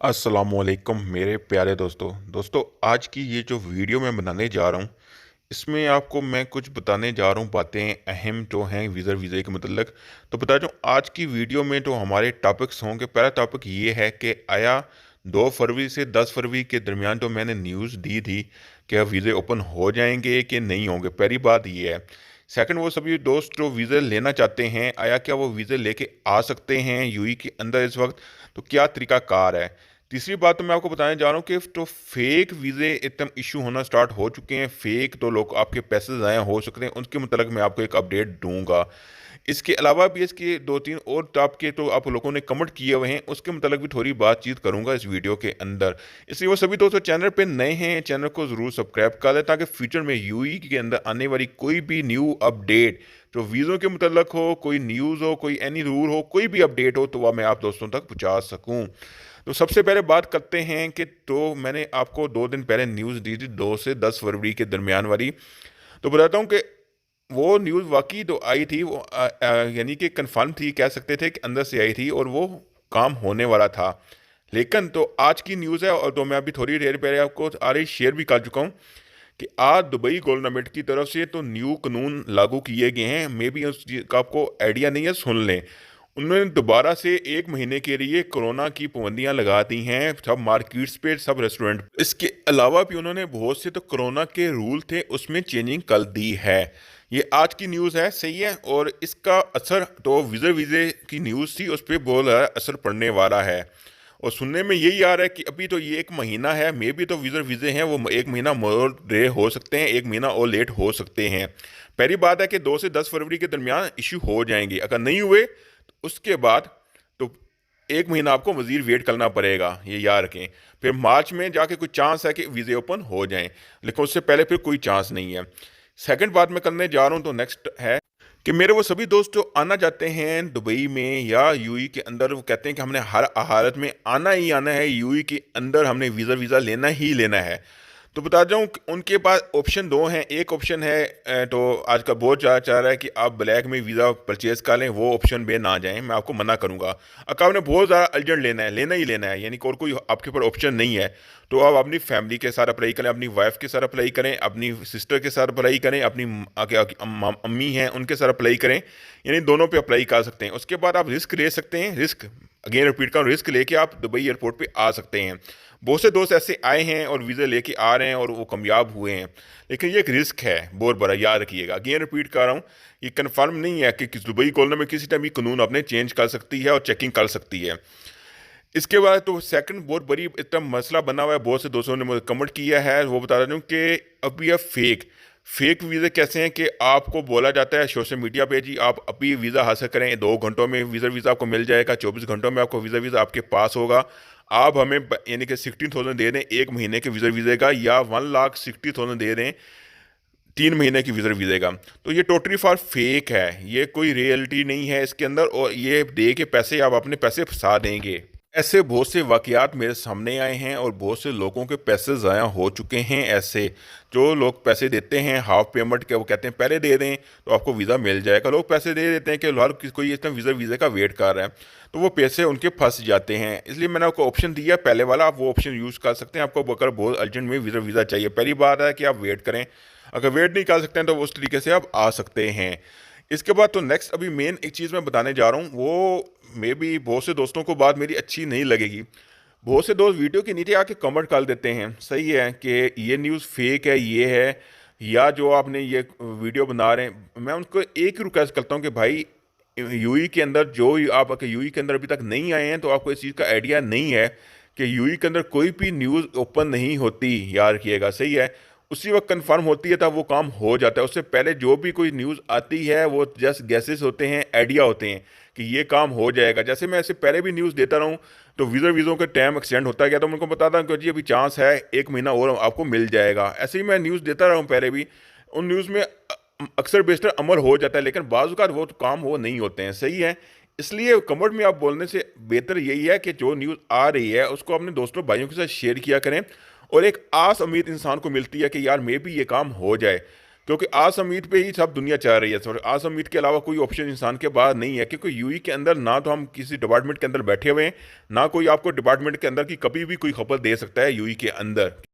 अस्सलामुअलैकुम मेरे प्यारे दोस्तों आज की ये जो वीडियो मैं बनाने जा रहा हूँ इसमें आपको मैं कुछ बताने जा रहा हूँ बातें अहम जो हैं वीज़े के मतलब। तो बता दूँ आज की वीडियो में जो हमारे टॉपिक्स होंगे, पहला टॉपिक ये है कि आया 2 फरवरी से 10 फरवरी के दरमियान जो मैंने न्यूज़ दी थी कि वीज़े ओपन हो जाएंगे कि नहीं होंगे, पहली बात ये है। सेकंड, वो सभी दोस्त जो वीज़े लेना चाहते हैं, आया क्या वो वीज़े लेके आ सकते हैं यूएई के अंदर इस वक्त, तो क्या तरीकाकार है। तीसरी बात तो मैं आपको बताने जा रहा हूँ कि तो फेक वीज़े एकदम इशू होना स्टार्ट हो चुके हैं, फेक तो लोग आपके पैसे ज़ाया हो सकते हैं, उनके मतलब मैं आपको एक अपडेट दूंगा। इसके अलावा भी इसके दो तीन और टॉप के तो आप लोगों ने कमेंट किए हुए हैं, उसके मतलब भी थोड़ी बातचीत करूंगा इस वीडियो के अंदर। इसलिए वो सभी दोस्तों चैनल पे नए हैं, चैनल को ज़रूर सब्सक्राइब कर लें ताकि फ्यूचर में यूई के अंदर आने वाली कोई भी न्यू अपडेट जो वीज़ों के मतलब हो, कोई न्यूज़ हो, कोई एनी रूल हो, कोई भी अपडेट हो, तो वह मैं आप दोस्तों तक पहुँचा सकूँ। तो सबसे पहले बात करते हैं कि तो मैंने आपको 2 दिन पहले न्यूज़ दी थी 2 से 10 फरवरी के दरमियान वाली। तो बताता हूँ कि वो न्यूज़ वाकई तो आई थी, वो यानी कि कंफर्म थी, कह सकते थे कि अंदर से आई थी और वो काम होने वाला था। लेकिन तो आज की न्यूज़ है, और तो मैं अभी थोड़ी देर पहले आपको ऑलरेडी शेयर भी कर चुका हूँ कि आज दुबई गवर्नमेंट की तरफ से तो न्यू कानून लागू किए गए हैं। मे बी उस चीज़ का आपको आइडिया नहीं है, सुन लें। उन्होंने दोबारा से 1 महीने के लिए कोरोना की पाबंदियां लगा दी हैं सब मार्केट्स पे, सब रेस्टोरेंट। इसके अलावा भी उन्होंने बहुत से तो कोरोना के रूल थे उसमें चेंजिंग कर दी है। ये आज की न्यूज़ है, सही है। और इसका असर तो वीज़े वीज़े की न्यूज़ थी उस पर बहुत ज़्यादा असर पड़ने वाला है। और सुनने में यही आ रहा है कि अभी तो ये 1 महीना है, मे भी तो वीज़े हैं वो 1 महीना मोर डे हो सकते हैं, 1 महीना और लेट हो सकते हैं। पहली बात है कि 2 से 10 फरवरी के दरमियान इशू हो जाएंगे, अगर नहीं हुए तो उसके बाद तो 1 महीना आपको मज़ीद वेट करना पड़ेगा, ये याद रखें। फिर मार्च में जाके कुछ चांस है कि वीज़े ओपन हो जाएं, लेकिन उससे पहले फिर कोई चांस नहीं है। सेकंड बात मैं करने जा रहा हूँ तो नेक्स्ट है कि मेरे वो सभी दोस्त जो आना चाहते हैं दुबई में या यूएई के अंदर, वो कहते हैं कि हमने हर हालत में आना ही आना है यूएई के अंदर, हमने वीज़ा वीज़ा लेना ही लेना है। तो बता जाऊँ कि उनके पास ऑप्शन दो हैं। एक ऑप्शन है तो आज का बहुत ज़्यादा चाह रहा है कि आप ब्लैक में वीज़ा परचेज़ कर लें, वो ऑप्शन पे ना जाएं, मैं आपको मना करूंगा। अगर आपने बहुत ज़्यादा अर्जेंट लेना है, लेना ही लेना है, यानी और कोई आपके ऊपर ऑप्शन नहीं है, तो आप अपनी फैमिली के साथ अप्लाई करें, अपनी वाइफ के साथ अप्लाई करें, अपनी सिस्टर के साथ अप्लाई करें, अपनी अम्मी हैं उनके साथ अप्लाई करें, यानी दोनों पे अप्लाई कर सकते हैं। उसके बाद आप रिस्क ले सकते हैं, रिस्क अगेन रिपीट कर, रिस्क लेके आप दुबई एयरपोर्ट पे आ सकते हैं। बहुत से दोस्त ऐसे आए हैं और वीज़ा लेके आ रहे हैं और वो कामयाब हुए हैं, लेकिन ये एक रिस्क है बहुत बड़ा, याद रखिएगा। अगेन रिपीट कर रहा हूँ, ये कंफर्म नहीं है कि दुबई कॉलोनी में किसी टाइम भी कानून अपने चेंज कर सकती है और चेकिंग कर सकती है। इसके बाद तो सेकंड बहुत बड़ी इतना मसला बना हुआ है, बहुत से दोस्तों ने मुझे कमेंट किया है, वो बता रहा हूँ कि अभी ये फेक वीज़े कैसे हैं कि आपको बोला जाता है सोशल मीडिया पे, जी आप अभी वीज़ा हासिल करें, 2 घंटों में वीज़ा आपको मिल जाएगा, 24 घंटों में आपको वीज़ा आपके पास होगा। आप हमें यानी कि 16,000 दे दें 1 महीने के वीज़े का, या 1,60,000 दे दें 3 महीने की वीज़े का। तो ये टोटली फॉर फेक है, ये कोई रियलिटी नहीं है इसके अंदर, और ये दे के पैसे आप अपने पैसे फंसा देंगे। ऐसे बहुत से वाक़यात मेरे सामने आए हैं और बहुत से लोगों के पैसे ज़ाया हो चुके हैं। ऐसे जो लोग पैसे देते हैं हाफ पेमेंट के, वो कहते हैं पहले दे दें तो आपको वीज़ा मिल जाएगा। लोग पैसे दे देते हैं कि हर कोई इतना वीज़े का वेट कर रहा है, तो वो पैसे उनके फंस जाते हैं। इसलिए मैंने आपको ऑप्शन दिया पहले वाला, आप वो ऑप्शन यूज़ कर सकते हैं। आपको अगर बहुत अर्जेंट में वीज़ा चाहिए, पहली बात है कि आप वेट करें, अगर वेट नहीं कर सकते हैं तो उस तरीके से आप आ सकते हैं। इसके बाद तो नेक्स्ट अभी मेन एक चीज़ मैं बताने जा रहा हूँ, वो मे बी बहुत से दोस्तों को बात मेरी अच्छी नहीं लगेगी। बहुत से दोस्त वीडियो के नीचे आके कमेंट कर देते हैं, सही है कि ये न्यूज़ फेक है, ये है, या जो आपने ये वीडियो बना रहे हैं। मैं उनको एक ही रिक्वेस्ट करता हूँ कि भाई यूई के अंदर जो आप अगर यूई के अंदर अभी तक नहीं आए हैं तो आपको इस चीज़ का आइडिया नहीं है कि यूई के अंदर कोई भी न्यूज़ ओपन नहीं होती, याद रखिएगा, सही है। उसी वक्त कंफर्म होती है तब वो काम हो जाता है। उससे पहले जो भी कोई न्यूज़ आती है वो जस्ट गैसेस होते हैं, आइडिया होते हैं कि ये काम हो जाएगा। जैसे मैं ऐसे पहले भी न्यूज़ देता रहूँ तो वीज़ों का टाइम एक्सटेंड होता गया, तो मैं उनको बताता हूँ कि जी अभी चांस है 1 महीना और आपको मिल जाएगा। ऐसे ही मैं न्यूज़ देता रहा हूँ पहले भी, उन न्यूज़ में अक्सर बेशतर अमल हो जाता है, लेकिन बाज़ औक़ात वो काम वो नहीं होते हैं, सही है। इसलिए कमेंट में आप बोलने से बेहतर यही है कि जो न्यूज़ आ रही है उसको अपने दोस्तों भाइयों के साथ शेयर किया करें, और एक आस उम्मीद इंसान को मिलती है कि यार मे भी ये काम हो जाए। क्योंकि आसम मीट पे ही सब दुनिया चाह रही है सर। आसम मीट के अलावा कोई ऑप्शन इंसान के पास नहीं है, क्योंकि यूई के अंदर ना तो हम किसी डिपार्टमेंट के अंदर बैठे हुए हैं, ना कोई आपको डिपार्टमेंट के अंदर की कभी भी कोई खबर दे सकता है यूई के अंदर।